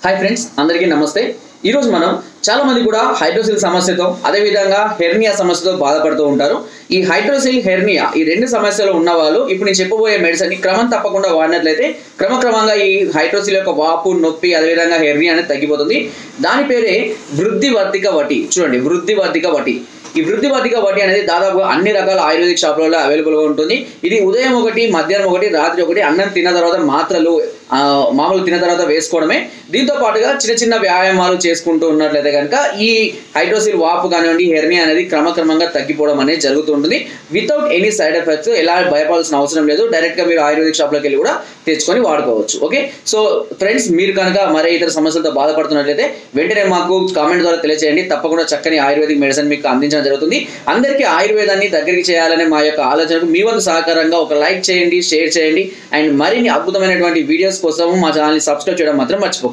Hi friends, అందరికీ నమస్తే. ఈరోజు మనం చాలా మంది కూడా హైడ్రోసిల్ సమస్యతో అదేవిధంగా హెర్నియా సమస్యతో బాధపడుతూ ఉంటారు. ఈ హైడ్రోసిల్, హెర్నియా ఈ రెండు సమస్యలు ఉన్న వాళ్ళు ఇప్పుడు నేను చెప్పబోయే మెడిసిన్ ని క్రమం తప్పకుండా వాడినట్లయితే క్రమక్రమంగా ఈ హైడ్రోసిల్ యొక్క వాపు, నొప్పి అదేవిధంగా హెర్నియా అనేది తగ్గిపోతుంది. దాని పేరే వృద్ధివర్ధిక వటి. చూడండి, వృద్ధివర్ధిక వటి. ఈ వృద్ధివర్ధిక వటి అనేది దాదాపు అన్ని రకాల ఆయుర్వేదిక్ షాపులలో అవైలబుల్గా ఉంటుంది. ఇది ఉదయం ఒకటి, మధ్యాహ్నం ఒకటి, రాత్రి ఒకటి, అన్నం తిన్న తర్వాత మాత్రలు మామూలు తిన్న తర్వాత వేసుకోవడమే. దీంతో పాటుగా చిన్న చిన్న వ్యాయామాలు చేసుకుంటూ ఉన్నట్లయితే కనుక ఈ హైడ్రోసిల్ వాపు కానివ్వండి, హెర్నియా అనేది క్రమక్రమంగా తగ్గిపోవడం అనేది జరుగుతూ ఉంటుంది. Without any side effects. ఎలా భయపడాల్సిన అవసరం లేదు. డైరెక్ట్గా మీరు ఆయుర్వేదిక్ షాప్లోకి వెళ్ళి కూడా తెచ్చుకొని వాడుకోవచ్చు. ఓకే, సో ఫ్రెండ్స్, మీరు కనుక మరే ఇతర సమస్యలతో బాధపడుతున్నట్లయితే వెంటనే మాకు కామెంట్ ద్వారా తెలియజేయండి. తప్పకుండా చక్కని ఆయుర్వేదిక్ మెడిసిన్ మీకు అందించడం జరుగుతుంది. అందరికీ ఆయుర్వేదాన్ని దగ్గరికి చేయాలనే మా యొక్క ఆలోచనకు మీ వంతు సహకారంగా ఒక లైక్ చేయండి, షేర్ చేయండి. అండ్ మరిన్ని అద్భుతమైనటువంటి వీడియోస్ కోసం మా ఛానల్ని సబ్స్క్రైబ్ చేయడం మాత్రం మర్చిపోకండి.